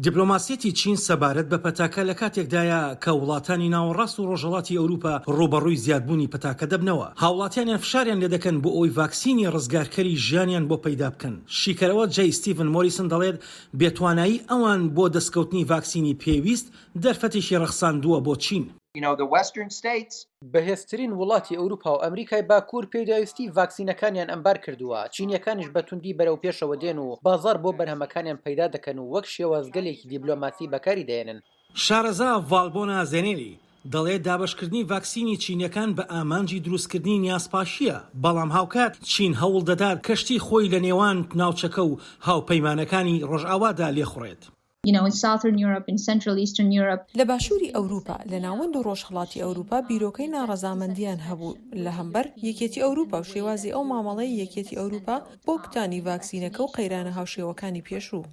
دبلۆماسیەتی چین سەبارەت بە پەتاکە لە کاتێکدایە کە وڵاتانی ناوەڕاست و ڕۆژهەڵاتی ئەوروپا ڕووبەڕوی زیادبونی پەتاکە دەبنەوە. هاوڵاتیان فشاریان لێ دەکەن بۆ ئەوەی ڤاکسینی ڕزگارکەری ژیانیان بۆ پەیدا بکەن. شیکەرەوە جەی ستیڤن مۆریسن دەڵێت بێتوانایی ئەوان بۆ دەستکەوتنی ڤاکسینی پێویست دەرفەتێکی ڕەخساندوە بۆ چین. بەهێزترین وڵاتی ئەوروپا و ئەمریکای باکوور پێداویستی ڤاکسینەکانیان ئەمبار کردووە. چینیەکانیش بەتوندی بەرەو پێشەوە دێن و بازاڕ بۆ بەرهەمەکانیان پەیدا دەکەن و وەک شێوازگەلێکی دیبلۆماسی بەکاریدەهێنن. شارەزا ڤالبۆنا زێنێلی دەڵێت دابشکردنی ڤاکسینی چینیەکان بە ئامانجی دروستکردنی نیازپاشیە، بەڵام هاوکات چین هەوڵ دەدات کەشتی خۆی لە نێوان ناوچەکە و هاوپەیمانەکانی ڕۆژئاوادا لێخوڕێت. لە باشووری ئەوروپا لە ناوەند و ڕۆژهەڵاتی ئەوروپا بیرۆکەی ناڕەزامەندیان هەبوو لە هەمبەر یەکێتی ئەوروپا و شێوازی ئەو مامەڵەی یەکێتی ئەوروپا بۆ کتانی ڤاکسینەکە و قەیرانە هاوشێوەکانی پێشوو.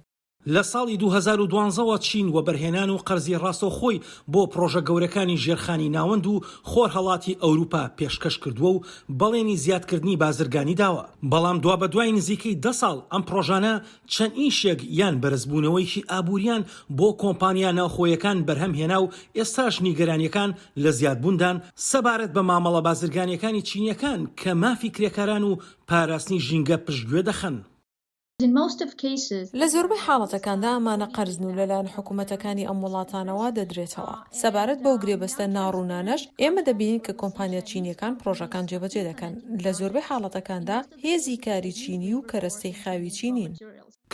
لە ساڵی 2012ەوە چین و بەرهێنان و قەرزی ڕاستەوخۆی بۆ پرۆژە گەورەکانی ژێرخانی ناوەند و خۆرهەڵاتی ئەوروپا پێشکەش کردووە و بەڵێنی زیادکردنی بازرگانی داوە. بەڵام دوا بە دوای نزیکەی 10 ساڵ ئەم پرۆژانە چەند ئیشێک یان بەرزبوونەوەیکی ئابووریان بۆ کۆمپانیا ناوخۆیەکان بەرهەم هێنا و ئێستاش نیگەرانیەکان لە زیادبوندان سەبارەت بە مامەڵە بازرگانیەکانی چینیەکان کە مافی کرێکاران و پاراستنی ژینگە پشتگوێ دەخەن. لە زۆربەی حاڵەتەکاندا ئەمانە قەرزن و لەلایەن حکوومەتەکانی ئەم وڵاتانەوە دەدرێتەوە. سەبارەت بەو گرێبەستە ناڕوونانەش ئێمە دەبینین کە کۆمپانیا چینیەکان پرۆژەکان جێبەجێ دەکەن. لە زۆربەی حاڵەتەکاندا هێزی کاری چینی و کەرەستەی خاوی چینین.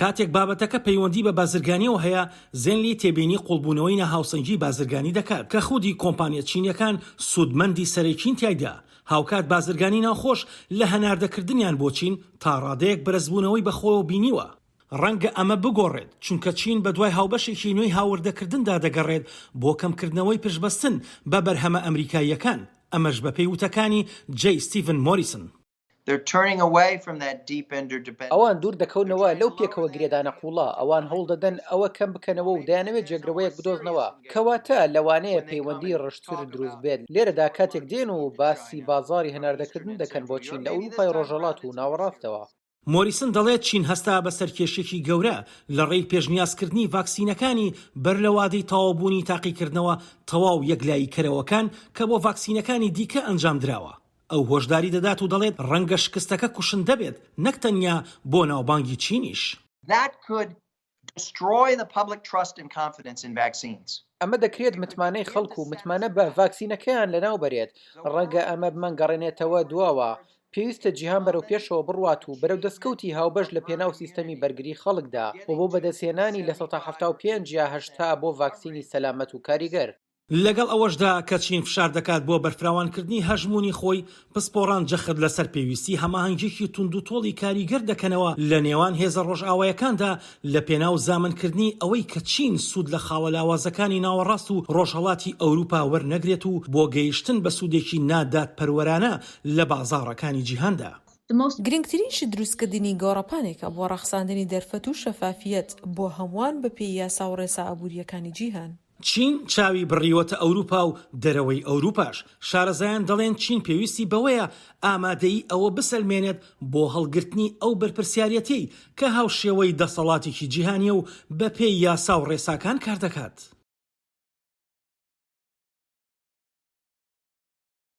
کاتێک بابەتەکە پەیوەندی بە بازرگانیەوە هەیە، زێنلی تێبینی قوڵبوونەوەی نەهاوسەنگی بازرگانی دەکات کە خودی کۆمپانیا چینیەکان سوودمەندی سەرەکین تایدا. هاوکات بازرگانی ناوخۆش لە هەناردەکردنیان بۆ چین تا ڕادەیەک بەرزبوونەوەی بەخۆیەوە بینیوە. ڕەنگە ئەمە بگۆڕێت چونکە چین بە دوای هاوبەشێکی نوێی هاوردەکردندا دەگەڕێت بۆ کەمکردنەوەی پشتبەستن بە بەرهەمە ئەمریکاییەکان. ئەمەش بە پێی وتەکانی جەی ستیڤن مۆریسن. ئەوان دوور دەکەونەوە لەو پێکەوە گرێدانە قوڵا. ئەوان هەوڵ دەدەن ئەوە کەم بکەنەوە و دەیانەوێت جێگرەوەیەک بدۆزنەوە کەواتە لەوانەیە پەیوەندی ڕشتتر دروست بێت. لێرەدا کاتێک دێن و باسی بازاڕی هەناردەکردن دەکەن بۆ چین لە ئەوروپای ڕۆژهەڵات و ناوەڕاستەوە. مۆریسن دەڵێت چین هەستا بە سەرکێشێکی گەورە لە ڕێی پێشنیازکردنی ڤاکسینەکانی بەر لە وادەی تەواوبوونی تاقیکردنەوە تەواو یەکلایی کەرەوەکان کە بۆ ڤاکسینەکانی دیکە ئەنجام دراوە. ئەو هۆشداری دەدات و دەڵێت ڕەنگە شکستەکە کوشندە بێت نەک تەنیا بۆ ناوبانگی چینیش. ئەمە دەکرێت متمانەی خەڵکو و متمانە بە ڤاکسینەکەیان لەناو بەرێت. ڕەنگە ئەمە بمەنگەڕێنێتەوە دواوە. پێویستە جیهان بەرەو پێشەوە بڕوات و بەرەو دەستکەوتی هاوبەش لە پێناو سیستەمی بەرگری خەڵکدا و بۆ بەدەستهێنانی لە 175 یا 80 بۆ ڤاکسینی سەلامەت و کاریگەر. لەگەڵ ئەوەشدا کە چین فشار دەکات بۆ بەرفراوانکردنی هەژمونی خۆی، پسپۆڕان جەخت لەسەر پێویستی هەماهەنگێکی تونند و تۆڵی کاریگەر دەکەنەوە لە نێوان هێزە ڕۆژئاوایەکاندا لە پێناو زامنکردنی ئەوەی کە چین سوود لە خاوە لاوازەکانی ناوەڕاست و ڕۆژهەڵاتی ئەوروپا وەرنەگرێت و بۆ گەیشتن بە سوودێکی نادادپەروەرانە لە بازاڕەکانی جیهاندا. گرنگترینش دروستکردنی گۆڕەپانێکە بۆ ڕەخساندنی دەرفەت و شەفافیەت بۆ هەمووان بە پێی یاسا و ڕێسا ئابوووریەکانی جیهان. چین چاوی بڕیوەتە ئەوروپا و دەرەوەی ئەوروپاش. شارەزایان دەڵێن چین پێویستی بەوەیە ئامادەی ئەوە بسەلمێنێت بۆ هەڵگرتنی ئەو بەرپرسیارەتی کە هاوشێوەی دەسەڵاتێکی جیهانیە و بە پێی یاسا و ڕێساکان کار دەکات.